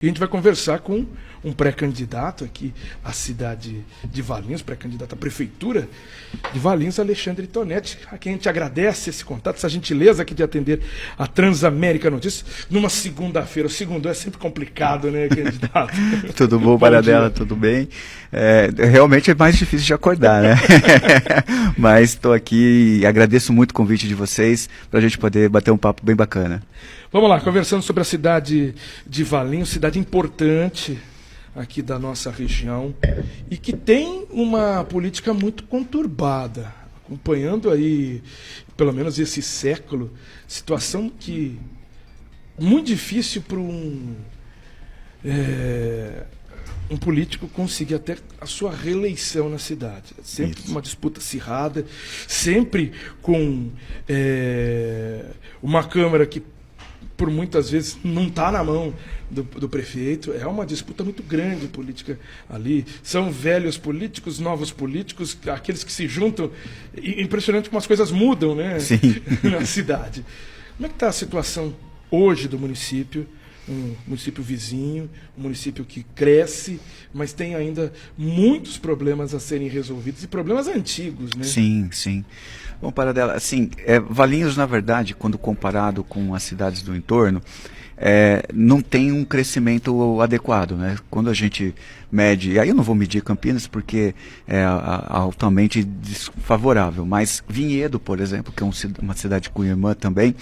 E a gente vai conversar com um pré-candidato aqui à cidade de Valinhos, pré-candidato à prefeitura de Valinhos, Alexandre Tonetti, a quem a gente agradece esse contato, essa gentileza aqui de atender a Transamérica Notícias numa segunda-feira. O segundo é sempre complicado, né, candidato? Tudo bom, Paradela? Tudo bem? Realmente é mais difícil de acordar, né? Mas estou aqui e agradeço muito o convite de vocês para a gente poder bater um papo bem bacana. Vamos lá, conversando sobre a cidade de Valinhos, cidade importante aqui da nossa região e que tem uma política muito conturbada, acompanhando aí, pelo menos esse século, situação que muito difícil para um político conseguir até a sua reeleição na cidade. Sempre uma disputa acirrada, sempre com uma Câmara que por muitas vezes não está na mão do prefeito. É uma disputa muito grande política ali. São velhos políticos, novos políticos, aqueles que se juntam. Impressionante como as coisas mudam, né? Sim. Na cidade. Como é que está a situação hoje do município? Um município vizinho, um município que cresce, mas tem ainda muitos problemas a serem resolvidos, e problemas antigos, né? Sim, sim. Bom, Paradela, assim, Valinhos, na verdade, quando comparado com as cidades do entorno, não tem um crescimento adequado, né? Quando a gente mede, e aí eu não vou medir Campinas porque é altamente desfavorável, mas Vinhedo, por exemplo, que é uma cidade irmã também,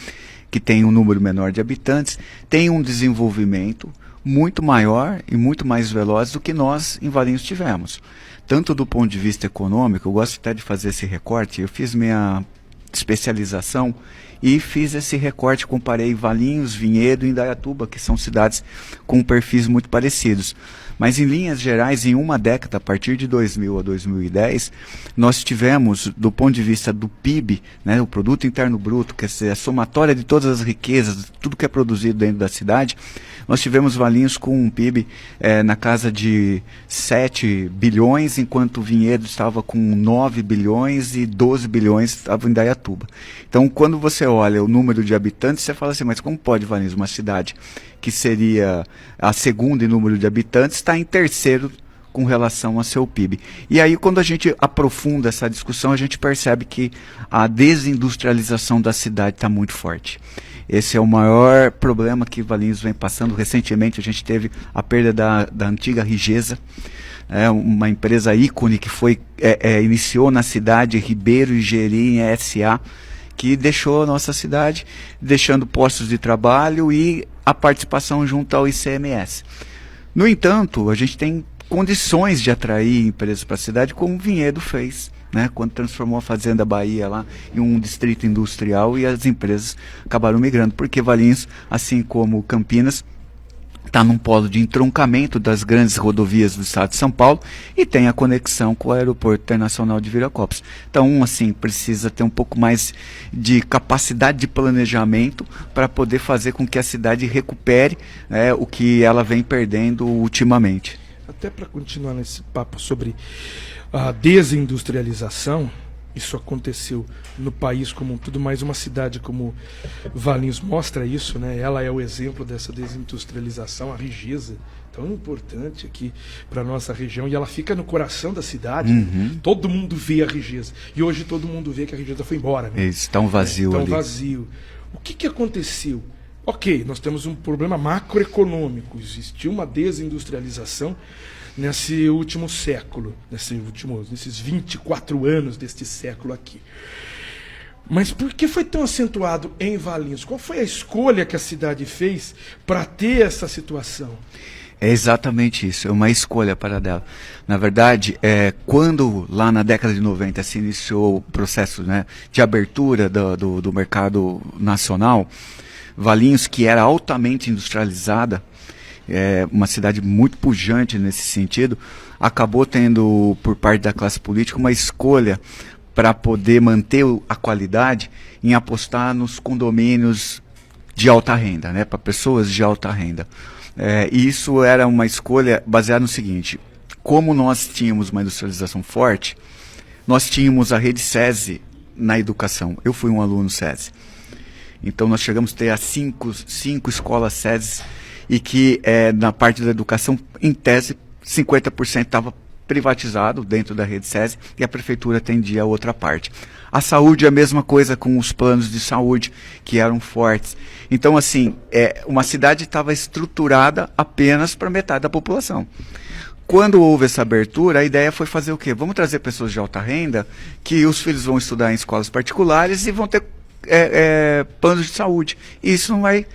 que tem um número menor de habitantes, tem um desenvolvimento muito maior e muito mais veloz do que nós em Valinhos tivemos. Tanto do ponto de vista econômico, eu gosto até de fazer esse recorte, eu fiz minha especialização e fiz esse recorte, comparei Valinhos, Vinhedo e Indaiatuba, que são cidades com perfis muito parecidos. Mas em linhas gerais, em uma década, a partir de 2000 a 2010, nós tivemos, do ponto de vista do PIB, né, o Produto Interno Bruto, quer dizer, a somatória de todas as riquezas, tudo que é produzido dentro da cidade, nós tivemos Valinhos com um PIB na casa de 7 bilhões, enquanto Vinhedo estava com 9 bilhões e 12 bilhões estava em Indaiatuba. Então, quando você olha o número de habitantes, você fala assim, mas como pode Valinhos, uma cidade que seria a segunda em número de habitantes, está em terceiro com relação ao seu PIB. E aí, quando a gente aprofunda essa discussão, a gente percebe que a desindustrialização da cidade está muito forte. Esse é o maior problema que Valinhos vem passando. Recentemente, a gente teve a perda da antiga Rigesa, uma empresa ícone que iniciou na cidade, Ribeiro Engenharia S.A., que deixou a nossa cidade, deixando postos de trabalho e a participação junto ao ICMS. No entanto, a gente tem condições de atrair empresas para a cidade, como o Vinhedo fez, né, quando transformou a Fazenda Bahia lá em um distrito industrial, e as empresas acabaram migrando, porque Valinhos, assim como Campinas, está num polo de entroncamento das grandes rodovias do estado de São Paulo e tem a conexão com o Aeroporto Internacional de Viracopos. Então, assim, precisa ter um pouco mais de capacidade de planejamento para poder fazer com que a cidade recupere o que ela vem perdendo ultimamente. Até para continuar nesse papo sobre a desindustrialização, isso aconteceu no país como um todo, mas uma cidade como Valinhos mostra isso, né? Ela é o exemplo dessa desindustrialização, a Rigesa, tão importante aqui para a nossa região, e ela fica no coração da cidade. Uhum. Todo mundo vê a Rigesa, e hoje todo mundo vê que a Rigesa foi embora, né? Isso, tão vazio ali. Tão vazio. O que aconteceu? Ok, nós temos um problema macroeconômico, existiu uma desindustrialização nesse último século, nesses 24 anos deste século aqui. Mas por que foi tão acentuado em Valinhos? Qual foi a escolha que a cidade fez para ter essa situação? É exatamente isso, é uma escolha Paradela. Na verdade, quando lá na década de 90 se iniciou o processo, né, de abertura do mercado nacional, Valinhos, que era altamente industrializada, uma cidade muito pujante nesse sentido, acabou tendo, por parte da classe política, uma escolha para poder manter a qualidade em apostar nos condomínios de alta renda, né, para pessoas de alta renda. E isso era uma escolha baseada no seguinte: como nós tínhamos uma industrialização forte, nós tínhamos a rede SESI na educação. Eu fui um aluno SESI. Então nós chegamos a ter as cinco escolas SESI, e que na parte da educação, em tese, 50% estava privatizado dentro da rede SESI e a prefeitura atendia a outra parte. A saúde é a mesma coisa com os planos de saúde, que eram fortes. Então, assim, uma cidade estava estruturada apenas para metade da população. Quando houve essa abertura, a ideia foi fazer o quê? Vamos trazer pessoas de alta renda, que os filhos vão estudar em escolas particulares e vão ter planos de saúde. E isso não vai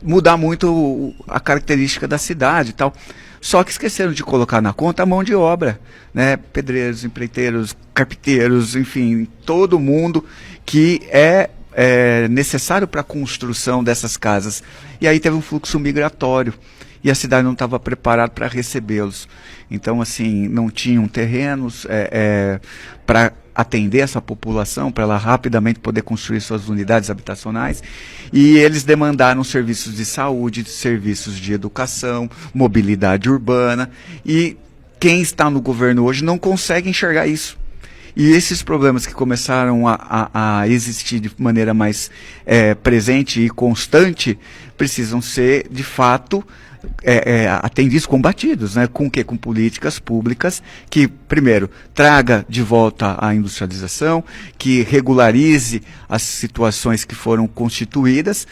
mudar muito a característica da cidade e tal. Só que esqueceram de colocar na conta a mão de obra, né? Pedreiros, empreiteiros, carpinteiros, enfim, todo mundo que é necessário para a construção dessas casas. E aí teve um fluxo migratório e a cidade não estava preparada para recebê-los. Então, assim, não tinham terrenos para atender essa população, para ela rapidamente poder construir suas unidades habitacionais, e eles demandaram serviços de saúde, serviços de educação, mobilidade urbana, e quem está no governo hoje não consegue enxergar isso. E esses problemas que começaram a existir de maneira mais presente e constante, precisam ser, de fato, atendidos, combatidos, né? Com o quê? Com políticas públicas que, primeiro, traga de volta a industrialização, que regularize as situações que foram constituídas,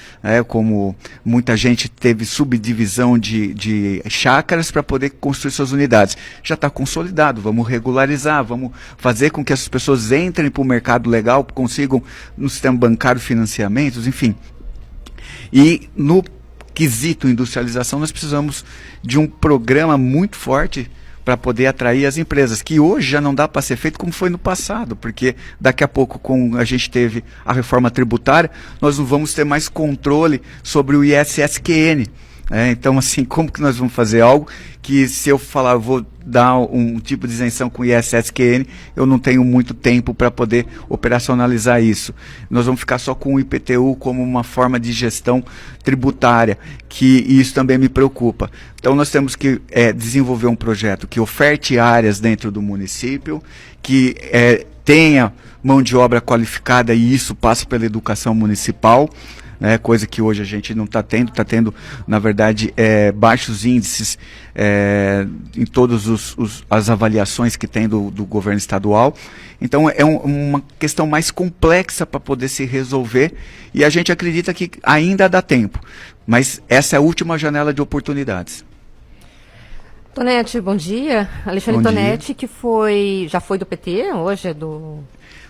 como muita gente teve subdivisão de chácaras para poder construir suas unidades. Já está consolidado, vamos regularizar, vamos fazer com que as pessoas entrem para o mercado legal, consigam no sistema bancário financiamentos, enfim. E no quesito industrialização, nós precisamos de um programa muito forte para poder atrair as empresas, que hoje já não dá para ser feito como foi no passado, porque daqui a pouco, com a gente teve a reforma tributária, nós não vamos ter mais controle sobre o ISSQN. Então, assim, como que nós vamos fazer algo que, se eu falar, eu vou dar um tipo de isenção com o ISSQN, eu não tenho muito tempo para poder operacionalizar isso. Nós vamos ficar só com o IPTU como uma forma de gestão tributária, que isso também me preocupa. Então, nós temos que desenvolver um projeto que oferte áreas dentro do município, que tenha mão de obra qualificada, e isso passa pela educação municipal, coisa que hoje a gente não está tendo, na verdade, baixos índices em todas as avaliações que tem do governo estadual. Então, é uma questão mais complexa para poder se resolver, e a gente acredita que ainda dá tempo, mas essa é a última janela de oportunidades. Tonetti, bom dia. Alexandre Tonetti, que já foi do PT, hoje é do...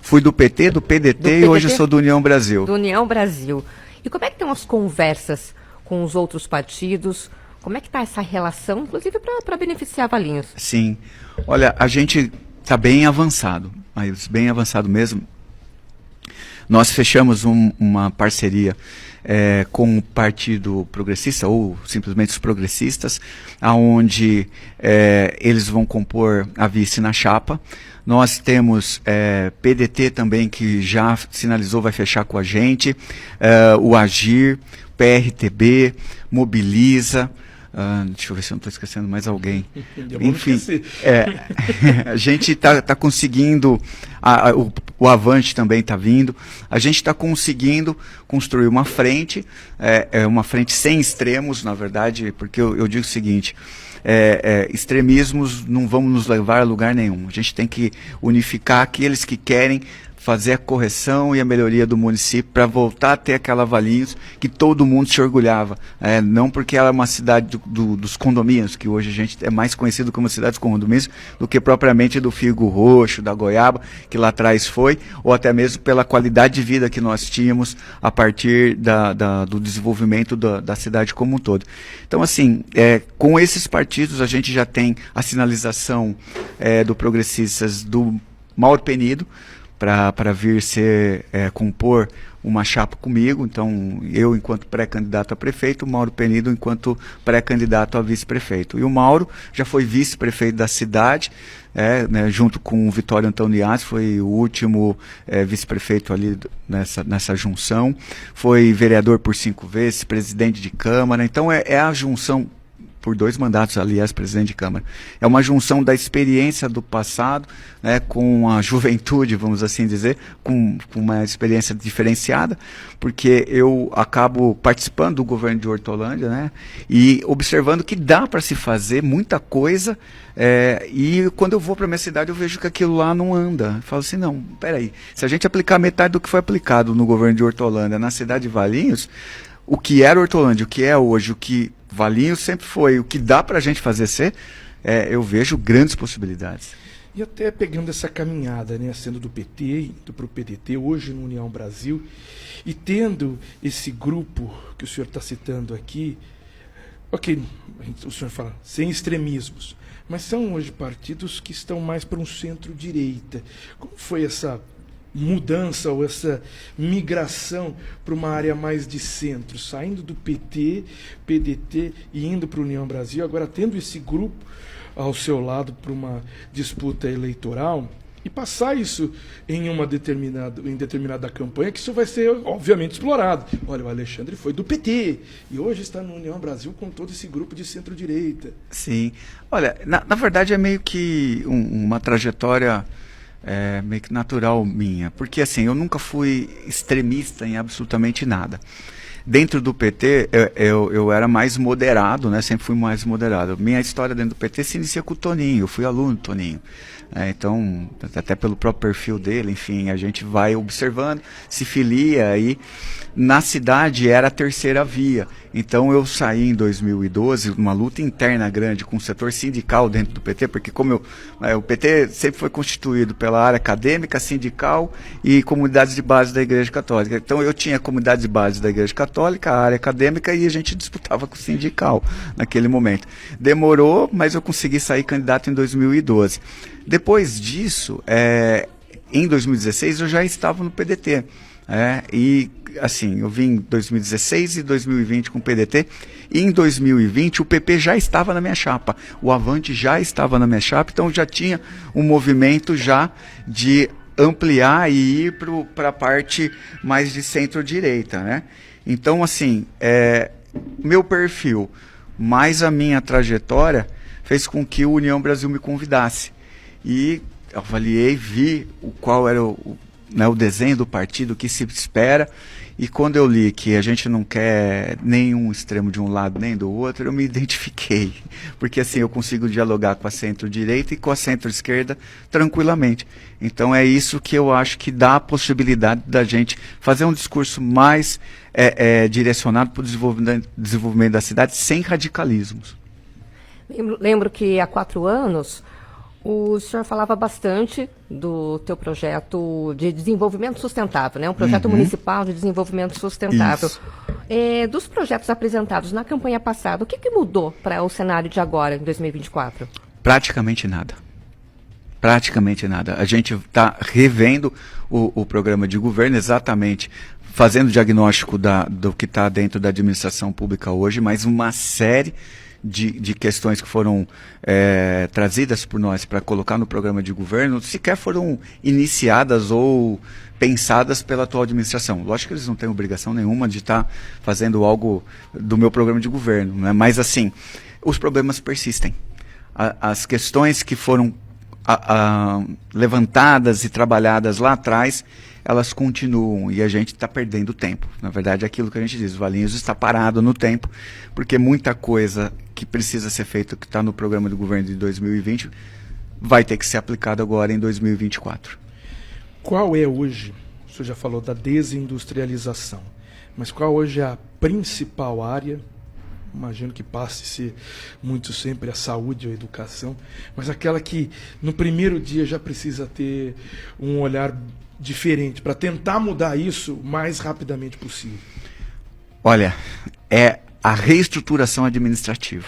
Fui do PT, do PDT e hoje sou do União Brasil. Do União Brasil. E como é que estão as conversas com os outros partidos? Como é que está essa relação, inclusive para beneficiar Valinhos? Sim. Olha, a gente está bem avançado, mas bem avançado mesmo. Nós fechamos uma parceria com o Partido Progressista, ou simplesmente os progressistas, onde eles vão compor a vice na chapa. Nós temos PDT também, que já sinalizou, vai fechar com a gente, o Agir, PRTB, Mobiliza, deixa eu ver se eu não estou esquecendo mais alguém. Enfim, a gente está conseguindo, o Avante também está vindo, a gente está conseguindo construir uma frente, uma frente sem extremos, na verdade, porque eu digo o seguinte: extremismos não vão nos levar a lugar nenhum. A gente tem que unificar aqueles que querem fazer a correção e a melhoria do município para voltar a ter aquela Valinhos que todo mundo se orgulhava. Não porque ela é uma cidade dos condomínios, que hoje a gente é mais conhecido como cidade dos condomínios do que propriamente do figo roxo, da goiaba, que lá atrás foi, ou até mesmo pela qualidade de vida que nós tínhamos a partir do desenvolvimento da cidade como um todo. Então, assim, com esses partidos a gente já tem a sinalização do Progressistas do Mauro Penido, para vir compor uma chapa comigo. Então, eu enquanto pré-candidato a prefeito, o Mauro Penido enquanto pré-candidato a vice-prefeito. E o Mauro já foi vice-prefeito da cidade, junto com o Vitório Antoniazzi, foi o último vice-prefeito ali nessa junção. Foi vereador por 5 vezes, presidente de Câmara. Então, é a junção por 2 mandatos, aliás, presidente de Câmara. É uma junção da experiência do passado, né, com a juventude, vamos assim dizer, com uma experiência diferenciada, porque eu acabo participando do governo de Hortolândia, né, e observando que dá para se fazer muita coisa, e quando eu vou para minha cidade eu vejo que aquilo lá não anda. Eu falo assim, não, peraí, se a gente aplicar metade do que foi aplicado no governo de Hortolândia na cidade de Valinhos, o que era Hortolândia, o que é hoje, o que Valinhos sempre foi, o que dá para a gente fazer ser, eu vejo grandes possibilidades. E até pegando essa caminhada, né, sendo do PT, indo para o PDT, hoje no União Brasil, e tendo esse grupo que o senhor está citando aqui, ok, o senhor fala, sem extremismos, mas são hoje partidos que estão mais para um centro-direita. Como foi essa mudança ou essa migração para uma área mais de centro, saindo do PT, PDT e indo para a União Brasil, agora tendo esse grupo ao seu lado para uma disputa eleitoral e passar isso em determinada campanha, que isso vai ser obviamente explorado. Olha, o Alexandre foi do PT e hoje está na União Brasil com todo esse grupo de centro-direita. Sim, olha, na verdade é meio que uma trajetória meio que natural minha, porque assim, eu nunca fui extremista em absolutamente nada. Dentro do PT, eu era mais moderado, né? Sempre fui mais moderado. Minha história dentro do PT se inicia com o Toninho, eu fui aluno do Toninho. Então, até pelo próprio perfil dele, enfim, a gente vai observando, se filia, e na cidade era a terceira via. Então eu saí em 2012, uma luta interna grande com o setor sindical dentro do PT, porque como o PT sempre foi constituído pela área acadêmica, sindical e comunidades de base da Igreja Católica. Então eu tinha a comunidade de base da Igreja Católica, a área acadêmica, e a gente disputava com o sindical naquele momento. Demorou, mas eu consegui sair candidato em 2012. Depois disso, em 2016 eu já estava no PDT. E assim, eu vim em 2016 e 2020 com o PDT, e em 2020 o PP já estava na minha chapa, o Avante já estava na minha chapa, então já tinha um movimento já de ampliar e ir para a parte mais de centro-direita, né? Então, assim, meu perfil, mais a minha trajetória, fez com que o União Brasil me convidasse. E avaliei, vi qual era o desenho do partido, o que se espera, e quando eu li que a gente não quer nenhum extremo de um lado nem do outro, eu me identifiquei, porque assim eu consigo dialogar com a centro-direita e com a centro-esquerda tranquilamente. Então é isso que eu acho que dá a possibilidade da gente fazer um discurso mais direcionado para o desenvolvimento da cidade, sem radicalismos. Lembro que há 4 anos o senhor falava bastante do teu projeto de desenvolvimento sustentável, né? Um projeto municipal de desenvolvimento sustentável. Dos projetos apresentados na campanha passada, o que mudou para o cenário de agora, em 2024? Praticamente nada. Praticamente nada. A gente está revendo o programa de governo, exatamente fazendo diagnóstico do que está dentro da administração pública hoje, mas uma série de questões que foram trazidas por nós para colocar no programa de governo sequer foram iniciadas ou pensadas pela atual administração. Lógico que eles não têm obrigação nenhuma de estar fazendo algo do meu programa de governo, né? Mas assim, os problemas persistem. As questões que foram levantadas e trabalhadas lá atrás, elas continuam e a gente está perdendo tempo. Na verdade, é aquilo que a gente diz, o Valinhos está parado no tempo, porque muita coisa que precisa ser feita, que está no programa do governo de 2020, vai ter que ser aplicado agora em 2024. Qual é hoje, o senhor já falou da desindustrialização, mas qual hoje é a principal área? Imagino que passe a ser muito sempre a saúde ou a educação, mas aquela que no primeiro dia já precisa ter um olhar diferente para tentar mudar isso o mais rapidamente possível. Olha, é a reestruturação administrativa.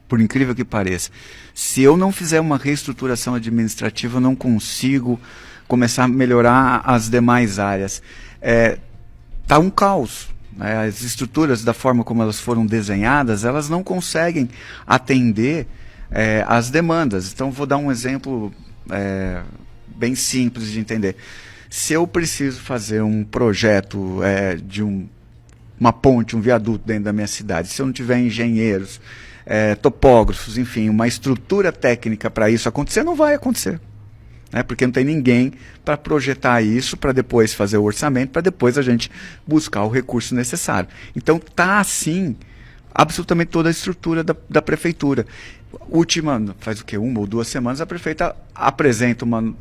Por incrível que pareça. Se eu não fizer uma reestruturação administrativa, eu não consigo começar a melhorar as demais áreas. Tá um caos. As estruturas, da forma como elas foram desenhadas, elas não conseguem atender às demandas. Então, vou dar um exemplo bem simples de entender. Se eu preciso fazer um projeto de uma ponte, um viaduto dentro da minha cidade, se eu não tiver engenheiros topógrafos, enfim, uma estrutura técnica para isso acontecer, não vai acontecer. Né? Porque não tem ninguém para projetar isso, para depois fazer o orçamento, para depois a gente buscar o recurso necessário. Então está assim, absolutamente toda a estrutura da prefeitura. Faz o quê? 1 ou 2 semanas, a prefeita apresenta uma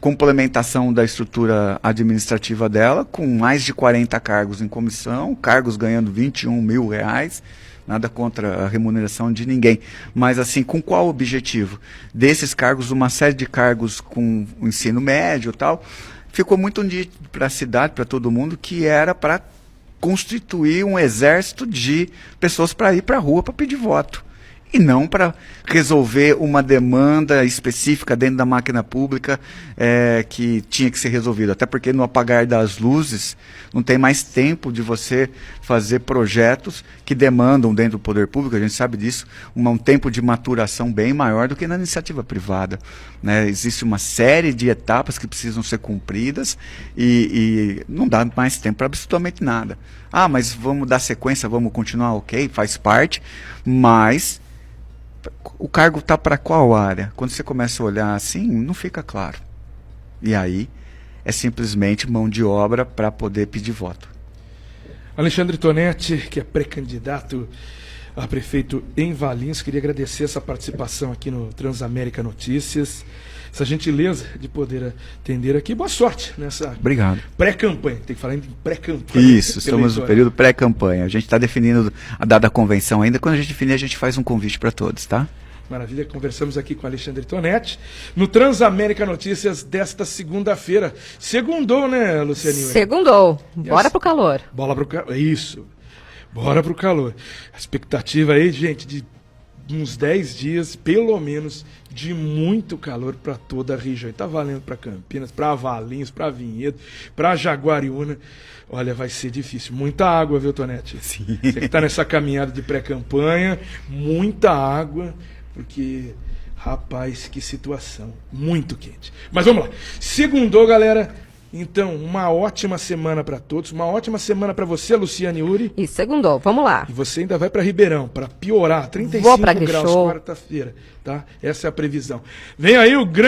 complementação da estrutura administrativa dela, com mais de 40 cargos em comissão, cargos ganhando R$21 mil, nada contra a remuneração de ninguém. Mas assim, com qual objetivo? Desses cargos, uma série de cargos com o ensino médio e tal, ficou muito nítido para a cidade, para todo mundo, que era para constituir um exército de pessoas para ir para a rua para pedir voto. E não para resolver uma demanda específica dentro da máquina pública que tinha que ser resolvida. Até porque no apagar das luzes não tem mais tempo de você fazer projetos que demandam dentro do poder público, a gente sabe disso, um tempo de maturação bem maior do que na iniciativa privada. Né? Existe uma série de etapas que precisam ser cumpridas e não dá mais tempo para absolutamente nada. Mas vamos dar sequência, vamos continuar, ok, faz parte, mas o cargo está para qual área? Quando você começa a olhar assim, não fica claro. E aí é simplesmente mão de obra para poder pedir voto. Alexandre Tonetti, que é pré-candidato a prefeito em Valinhos, queria agradecer essa participação aqui no Transamérica Notícias, essa gentileza de poder atender aqui. Boa sorte nessa pré-campanha. Tem que falar em pré-campanha. Isso, estamos no período pré-campanha. A gente está definindo a data da convenção ainda. Quando a gente definir, a gente faz um convite para todos, tá? Maravilha, conversamos aqui com Alexandre Tonetti no Transamérica Notícias desta segunda-feira. Segundou, né, Lucianinho? Segundou. Bora pro calor. Bola pro calor. Isso. Bora pro calor. A expectativa aí, gente, de uns 10 dias, pelo menos, de muito calor para toda a região. Está valendo para Campinas, para Valinhos, para Vinhedo, para Jaguariúna. Olha, vai ser difícil. Muita água, viu, Tonetti? Sim. Você que está nessa caminhada de pré-campanha, muita água, porque, rapaz, que situação. Muito quente. Mas vamos lá. Segundou, galera. Então, uma ótima semana para todos, uma ótima semana para você, Luciane Uri. E segundou, vamos lá. E você ainda vai para Ribeirão, para piorar, 35 graus quarta-feira, tá? Essa é a previsão. Vem aí o grande